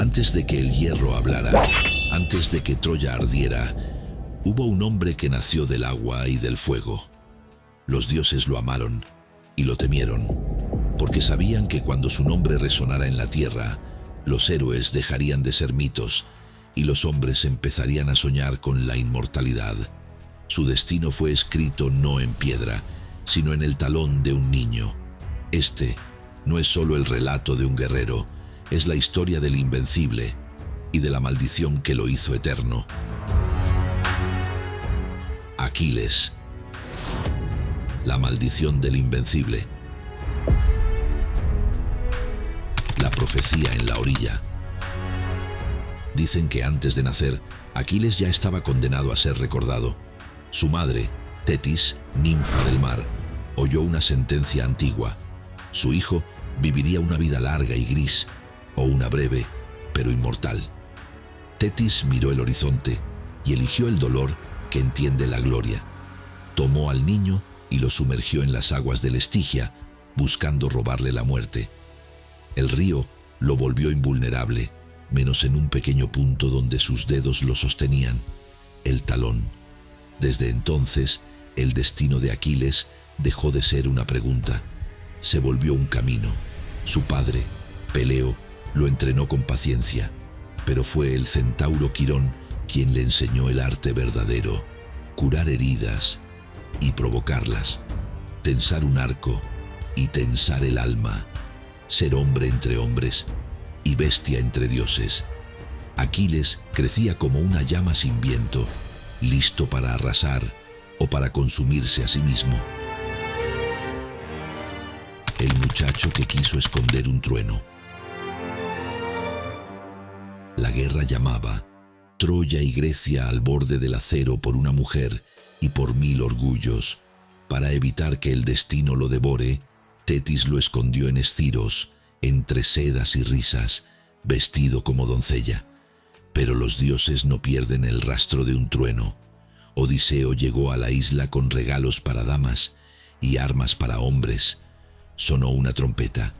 Antes de que el hierro hablara, antes de que Troya ardiera, hubo un hombre que nació del agua y del fuego. Los dioses lo amaron y lo temieron, porque sabían que cuando su nombre resonara en la tierra, los héroes dejarían de ser mitos y los hombres empezarían a soñar con la inmortalidad. Su destino fue escrito no en piedra, sino en el talón de un niño. Este no es solo el relato de un guerrero, es la historia del invencible y de la maldición que lo hizo eterno. Aquiles, la maldición del invencible. La profecía en la orilla. Dicen que antes de nacer, Aquiles ya estaba condenado a ser recordado. Su madre, Tetis, ninfa del mar, oyó una sentencia antigua. Su hijo viviría una vida larga y gris, o una breve, pero inmortal. Tetis miró el horizonte y eligió el dolor que entiende la gloria. Tomó al niño y lo sumergió en las aguas del Estigia, buscando robarle la muerte. El río lo volvió invulnerable, menos en un pequeño punto donde sus dedos lo sostenían, el talón. Desde entonces, el destino de Aquiles dejó de ser una pregunta. Se volvió un camino. Su padre, Peleo, lo entrenó con paciencia, pero fue el centauro Quirón quien le enseñó el arte verdadero: curar heridas y provocarlas, tensar un arco y tensar el alma, ser hombre entre hombres y bestia entre dioses. Aquiles crecía como una llama sin viento, listo para arrasar o para consumirse a sí mismo. El muchacho que quiso esconder un trueno. La guerra llamaba. Troya y Grecia al borde del acero por una mujer y por 1000 orgullos. Para evitar que el destino lo devore, Tetis lo escondió en Esciros, entre sedas y risas, vestido como doncella. Pero los dioses no pierden el rastro de un trueno. Odiseo llegó a la isla con regalos para damas y armas para hombres. Sonó una trompeta.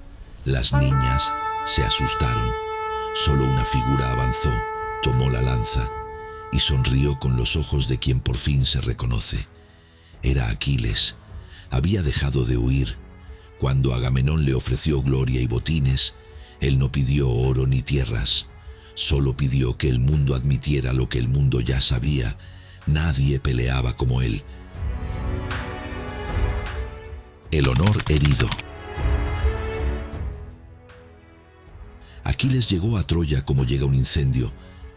Las niñas se asustaron. Solo una figura avanzó, tomó la lanza y sonrió con los ojos de quien por fin se reconoce. Era Aquiles. Había dejado de huir. Cuando Agamenón le ofreció gloria y botines, él no pidió oro ni tierras. Solo pidió que el mundo admitiera lo que el mundo ya sabía. Nadie peleaba como él. El honor herido. Aquiles llegó a Troya como llega un incendio,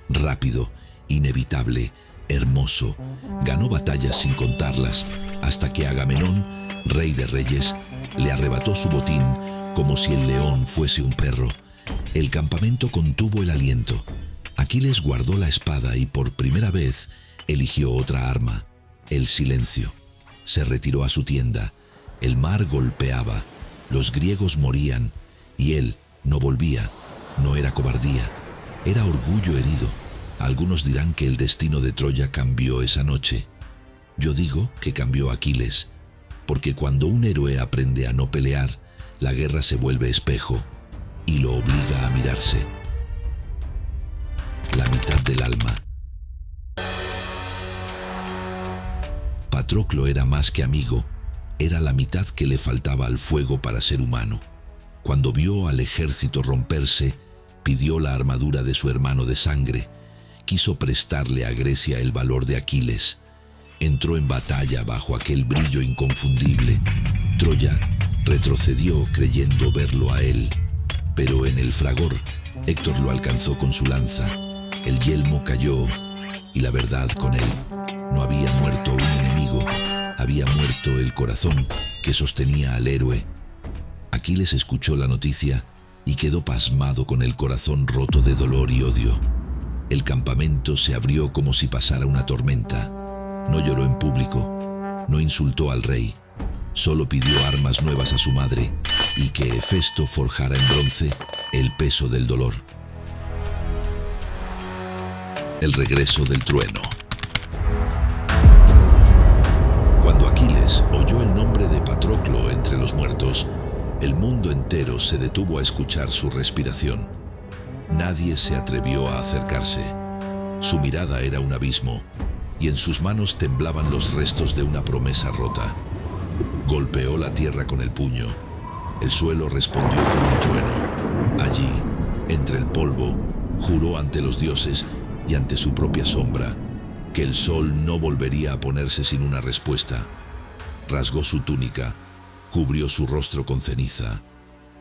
rápido, inevitable, hermoso. Ganó batallas sin contarlas, hasta que Agamenón, rey de reyes, le arrebató su botín como si el león fuese un perro. El campamento contuvo el aliento. Aquiles guardó la espada y por primera vez eligió otra arma, el silencio. Se retiró a su tienda. El mar golpeaba, los griegos morían y él no volvía. No era cobardía, era orgullo herido. Algunos dirán que el destino de Troya cambió esa noche. Yo digo que cambió Aquiles, porque cuando un héroe aprende a no pelear, la guerra se vuelve espejo y lo obliga a mirarse. La mitad del alma. Patroclo era más que amigo, era la mitad que le faltaba al fuego para ser humano. Cuando vio al ejército romperse, pidió la armadura de su hermano de sangre. Quiso prestarle a Grecia el valor de Aquiles. Entró en batalla bajo aquel brillo inconfundible. Troya retrocedió creyendo verlo a él, pero en el fragor, Héctor lo alcanzó con su lanza. El yelmo cayó y la verdad con él. No había muerto un enemigo, había muerto el corazón que sostenía al héroe. Aquiles escuchó la noticia y quedó pasmado con el corazón roto de dolor y odio. El campamento se abrió como si pasara una tormenta. No lloró en público, no insultó al rey, solo pidió armas nuevas a su madre y que Hefesto forjara en bronce el peso del dolor. El regreso del trueno. Cuando Aquiles oyó el nombre de Patroclo entre los muertos, el mundo entero se detuvo a escuchar su respiración. Nadie se atrevió a acercarse. Su mirada era un abismo, y en sus manos temblaban los restos de una promesa rota. Golpeó la tierra con el puño. El suelo respondió con un trueno. Allí, entre el polvo, juró ante los dioses y ante su propia sombra que el sol no volvería a ponerse sin una respuesta. Rasgó su túnica, cubrió su rostro con ceniza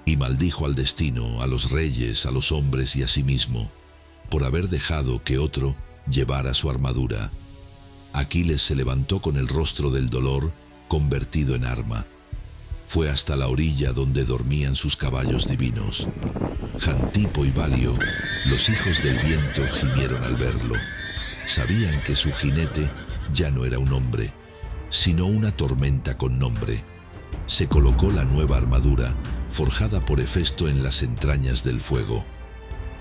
y maldijo al destino, a los reyes, a los hombres y a sí mismo por haber dejado que otro llevara su armadura. Aquiles se levantó con el rostro del dolor convertido en arma. Fue hasta la orilla donde dormían sus caballos divinos. Jantipo y Balio, los hijos del viento, gimieron al verlo. Sabían que su jinete ya no era un hombre, sino una tormenta con nombre. Se colocó la nueva armadura, forjada por Hefesto en las entrañas del fuego.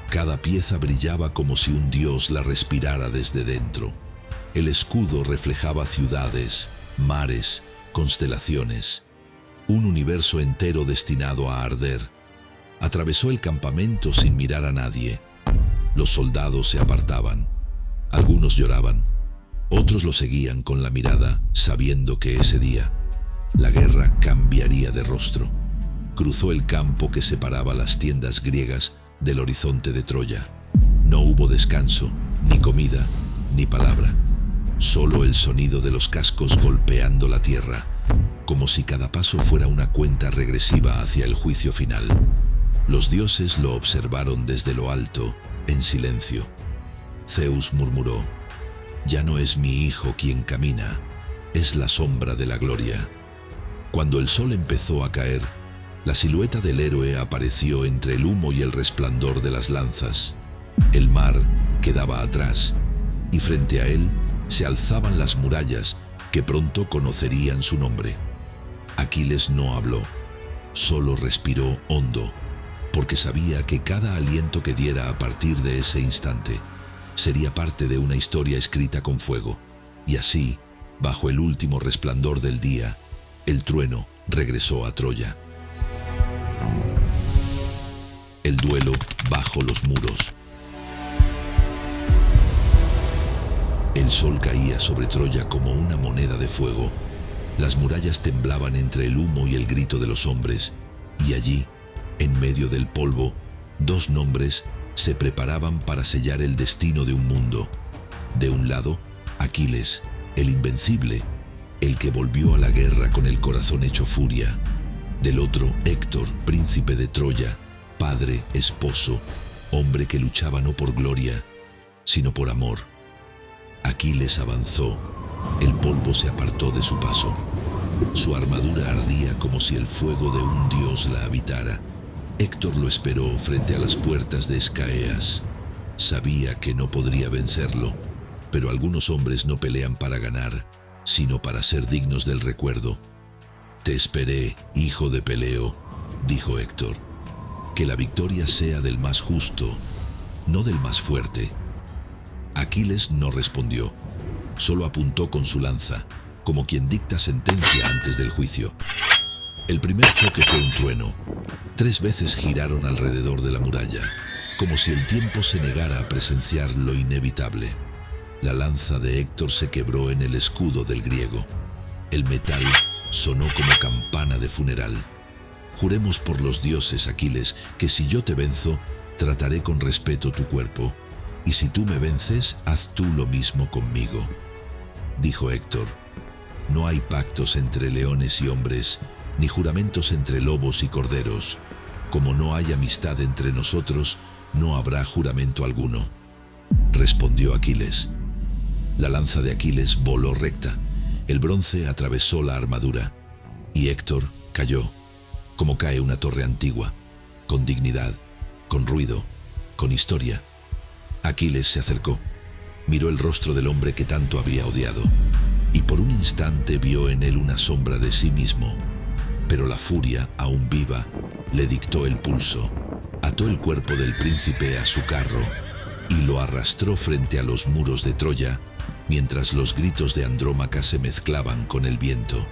Cada pieza brillaba como si un dios la respirara desde dentro. El escudo reflejaba ciudades, mares, constelaciones, un universo entero destinado a arder. Atravesó el campamento sin mirar a nadie. Los soldados se apartaban. Algunos lloraban, otros lo seguían con la mirada, sabiendo que ese día la guerra cambiaría de rostro. Cruzó el campo que separaba las tiendas griegas del horizonte de Troya. No hubo descanso, ni comida, ni palabra. Solo el sonido de los cascos golpeando la tierra, como si cada paso fuera una cuenta regresiva hacia el juicio final. Los dioses lo observaron desde lo alto, en silencio. Zeus murmuró: «Ya no es mi hijo quien camina, es la sombra de la gloria». Cuando el sol empezó a caer, la silueta del héroe apareció entre el humo y el resplandor de las lanzas. El mar quedaba atrás, y frente a él se alzaban las murallas que pronto conocerían su nombre. Aquiles no habló, solo respiró hondo, porque sabía que cada aliento que diera a partir de ese instante sería parte de una historia escrita con fuego. Y así, bajo el último resplandor del día, el trueno regresó a Troya. El duelo bajo los muros. El sol caía sobre Troya como una moneda de fuego. Las murallas temblaban entre el humo y el grito de los hombres, y allí, en medio del polvo, dos nombres se preparaban para sellar el destino de un mundo. De un lado, Aquiles, el invencible, el que volvió a la guerra con el corazón hecho furia. Del otro, Héctor, príncipe de Troya, padre, esposo, hombre que luchaba no por gloria, sino por amor. Aquiles avanzó, el polvo se apartó de su paso. Su armadura ardía como si el fuego de un dios la habitara. Héctor lo esperó frente a las puertas de Escaeas. Sabía que no podría vencerlo, pero algunos hombres no pelean para ganar, sino para ser dignos del recuerdo. «Te esperé, hijo de Peleo», dijo Héctor. «Que la victoria sea del más justo, no del más fuerte». Aquiles no respondió, solo apuntó con su lanza, como quien dicta sentencia antes del juicio. El primer choque fue un trueno. 3 veces giraron alrededor de la muralla, como si el tiempo se negara a presenciar lo inevitable. La lanza de Héctor se quebró en el escudo del griego. El metal sonó como campana de funeral. «Juremos por los dioses, Aquiles, que si yo te venzo, trataré con respeto tu cuerpo, y si tú me vences, haz tú lo mismo conmigo», dijo Héctor. «No hay pactos entre leones y hombres, ni juramentos entre lobos y corderos. Como no hay amistad entre nosotros, no habrá juramento alguno», respondió Aquiles. La lanza de Aquiles voló recta, el bronce atravesó la armadura, y Héctor cayó, como cae una torre antigua, con dignidad, con ruido, con historia. Aquiles se acercó, miró el rostro del hombre que tanto había odiado, y por un instante vio en él una sombra de sí mismo. Pero la furia, aún viva, le dictó el pulso, ató el cuerpo del príncipe a su carro y lo arrastró frente a los muros de Troya, mientras los gritos de Andrómaca se mezclaban con el viento.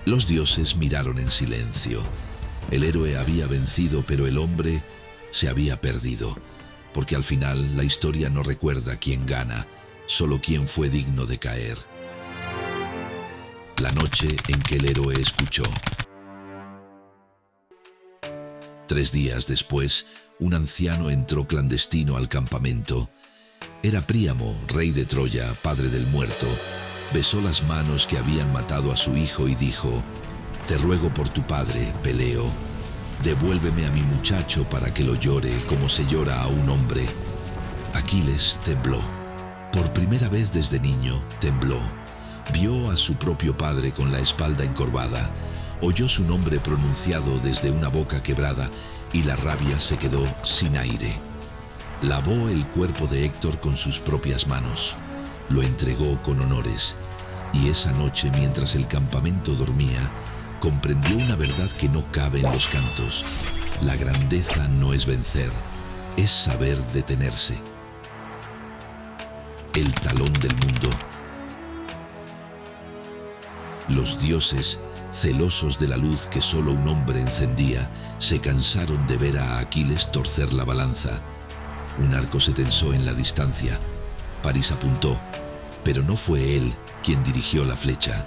Los dioses miraron en silencio. El héroe había vencido, pero el hombre se había perdido. porque al final la historia no recuerda quién gana, solo quién fue digno de caer. La noche en que el héroe escuchó. 3 días después, un anciano entró clandestino al campamento. Era Príamo, rey de Troya, padre del muerto. Besó las manos que habían matado a su hijo y dijo: «Te ruego por tu padre, Peleo, devuélveme a mi muchacho para que lo llore como se llora a un hombre». Aquiles tembló. Por primera vez desde niño, tembló. Vio a su propio padre con la espalda encorvada. Oyó su nombre pronunciado desde una boca quebrada y la rabia se quedó sin aire. Lavó el cuerpo de Héctor con sus propias manos. Lo entregó con honores. Y esa noche, mientras el campamento dormía, comprendió una verdad que no cabe en los cantos. La grandeza no es vencer, es saber detenerse. El talón del mundo. Los dioses, celosos de la luz que solo un hombre encendía, se cansaron de ver a Aquiles torcer la balanza. Un arco se tensó en la distancia. París apuntó, pero no fue él quien dirigió la flecha.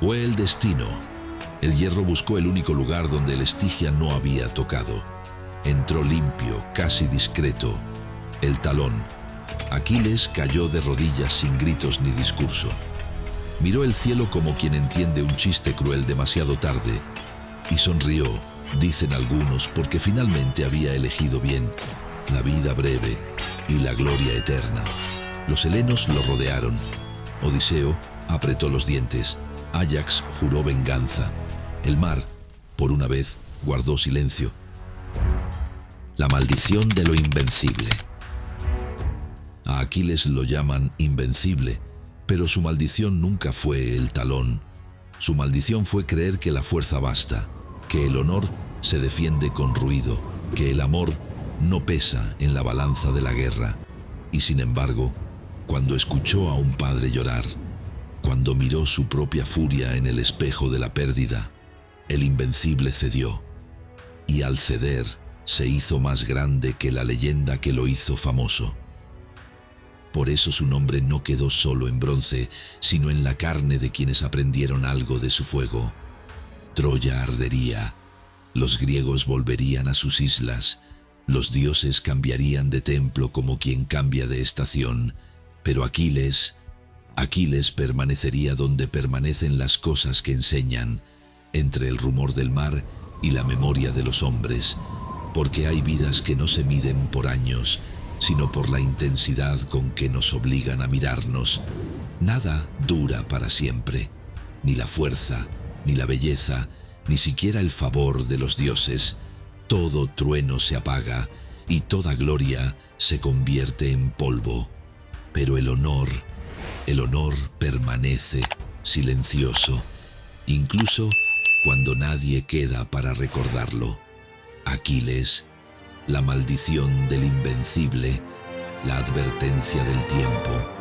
Fue el destino. El hierro buscó el único lugar donde el Estigia no había tocado. Entró limpio, casi discreto. El talón. Aquiles cayó de rodillas sin gritos ni discurso. Miró el cielo como quien entiende un chiste cruel demasiado tarde y sonrió, dicen algunos, porque finalmente había elegido bien la vida breve y la gloria eterna. Los helenos lo rodearon. Odiseo apretó los dientes. Áyax juró venganza. El mar, por una vez, guardó silencio. La maldición de lo invencible. A Aquiles lo llaman invencible, pero su maldición nunca fue el talón. Su maldición fue creer que la fuerza basta, que el honor se defiende con ruido, que el amor no pesa en la balanza de la guerra. Y sin embargo, cuando escuchó a un padre llorar, cuando miró su propia furia en el espejo de la pérdida, el invencible cedió. Y al ceder, se hizo más grande que la leyenda que lo hizo famoso. Por eso su nombre no quedó solo en bronce, sino en la carne de quienes aprendieron algo de su fuego. Troya ardería, los griegos volverían a sus islas, los dioses cambiarían de templo como quien cambia de estación, pero Aquiles permanecería donde permanecen las cosas que enseñan, entre el rumor del mar y la memoria de los hombres, porque hay vidas que no se miden por años, sino por la intensidad con que nos obligan a mirarnos. Nada dura para siempre, ni la fuerza, ni la belleza, ni siquiera el favor de los dioses. Todo trueno se apaga y toda gloria se convierte en polvo. Pero el honor permanece silencioso, incluso cuando nadie queda para recordarlo. Aquiles, la maldición del invencible, la advertencia del tiempo.